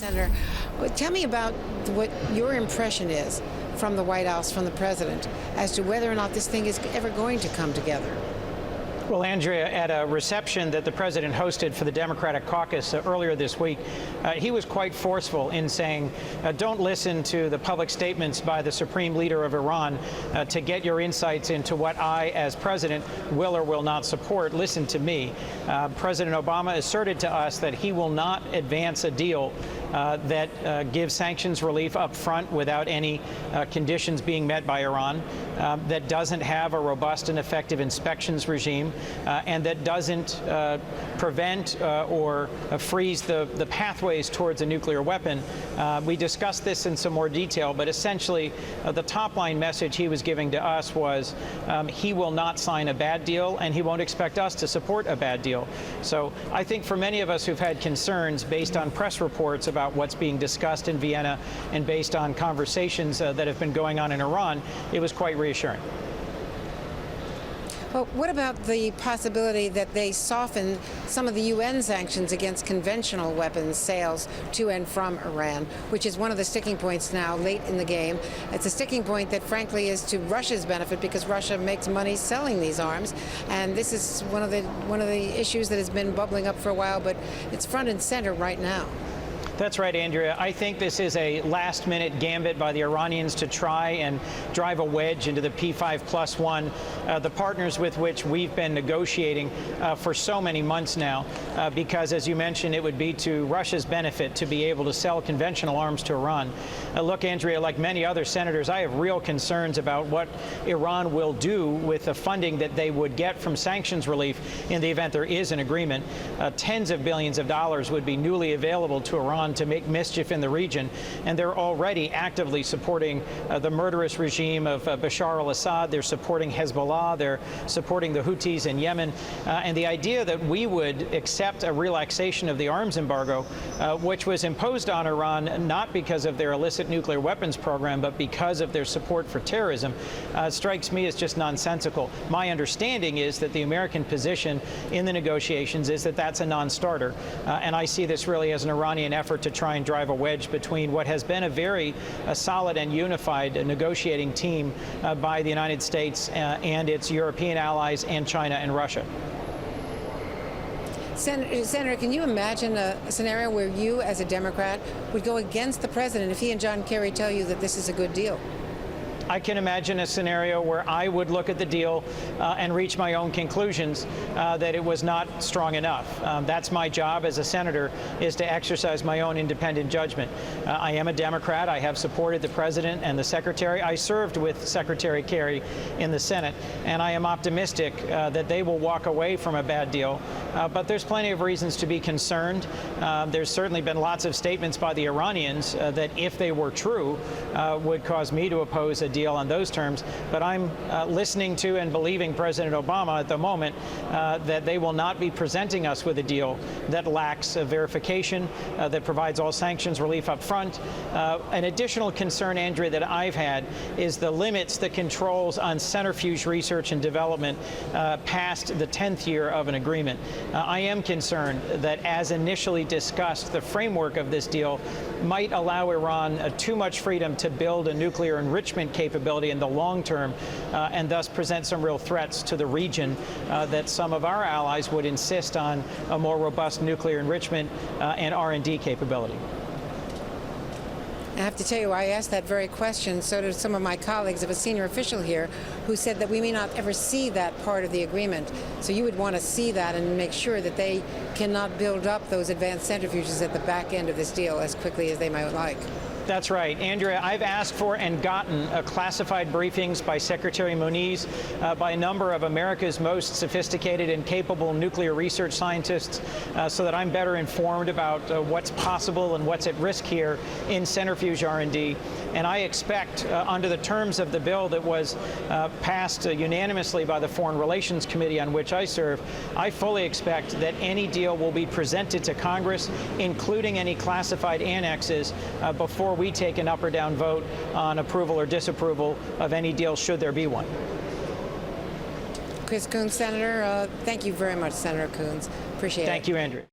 Senator, tell me about what your impression is from the White House, from the president, as to whether or not this thing is ever going to come together. Well, Andrea, at a reception that the president hosted for the Democratic caucus earlier this week, he was quite forceful in saying, don't listen to the public statements by the supreme leader of Iran to get your insights into what I, as president, will or will not support. Listen to me. President Obama asserted to us that he will not advance a deal that gives sanctions relief up front without any conditions being met by Iran, that doesn't have a robust and effective inspections regime, and that doesn't prevent or freeze the pathways towards a nuclear weapon. We discussed this in some more detail, but essentially the top line message he was giving to us was he will not sign a bad deal, and he won't expect us to support a bad deal. So I think for many of us who've had concerns based on press reports about what's being discussed in Vienna and based on conversations that have been going on in Iran, it was quite reassuring. Well, what about the possibility that they soften some of the UN sanctions against conventional weapons sales to and from Iran, which is one of the sticking points now late in the game? It's a sticking point that, frankly, is to Russia's benefit because Russia makes money selling these arms, and this is one of the issues that has been bubbling up for a while, but it's front and center right now. That's right, Andrea. I think this is a last-minute gambit by the Iranians to try and drive a wedge into the P5+1, the partners with which we've been negotiating for so many months now, because, as you mentioned, it would be to Russia's benefit to be able to sell conventional arms to Iran. Look, Andrea, like many other senators, I have real concerns about what Iran will do with the funding that they would get from sanctions relief in the event there is an agreement. Tens of billions of dollars would be newly available to Iran to make mischief in the region, and they're already actively supporting the murderous regime of Bashar al-Assad. They're supporting Hezbollah. They're supporting the Houthis in Yemen. And the idea that we would accept a relaxation of the arms embargo, which was imposed on Iran not because of their illicit nuclear weapons program, but because of their support for terrorism, strikes me as just nonsensical. My understanding is that the American position in the negotiations is that that's a non-starter, and I see this really as an Iranian effort to try and drive a wedge between what has been a very solid and unified negotiating team by the United States and its European allies and China and Russia. Senator, can you imagine a scenario where you, as a Democrat, would go against the president if he and John Kerry tell you that this is a good deal? I can imagine a scenario where I would look at the deal and reach my own conclusions that it was not strong enough. That's my job as a senator, is to exercise my own independent judgment. I am a Democrat. I have supported the president and the secretary. I served with Secretary Kerry in the Senate, and I am optimistic that they will walk away from a bad deal. But there's plenty of reasons to be concerned. There's certainly been lots of statements by the Iranians that, if they were true, would cause me to oppose a deal on those terms. But I'm listening to and believing President Obama at the moment that they will not be presenting us with a deal that lacks verification, that provides all sanctions relief up front. An additional concern, Andrea, that I've had is the limits, the controls on centrifuge research and development past the 10th year of an agreement. I am concerned that, as initially discussed, the framework of this deal might allow Iran too much freedom to build a nuclear enrichment capability in the long term, and thus present some real threats to the region that some of our allies would insist on a more robust nuclear enrichment and R&D capability. I have to tell you, I asked that very question, so did some of my colleagues, of a senior official here who said that we may not ever see that part of the agreement. So you would want to see that and make sure that they cannot build up those advanced centrifuges at the back end of this deal as quickly as they might like. That's right. Andrea, I've asked for and gotten classified briefings by Secretary Moniz, by a number of America's most sophisticated and capable nuclear research scientists, so that I'm better informed about what's possible and what's at risk here in centrifuge R&D. And I expect, under the terms of the bill that was passed unanimously by the Foreign Relations Committee on which I serve, I fully expect that any deal will be presented to Congress, including any classified annexes, before we take an up or down vote on approval or disapproval of any deal, should there be one. Chris Coons, Senator, thank you very much, Senator Coons. Appreciate it. Thank you, Andrea.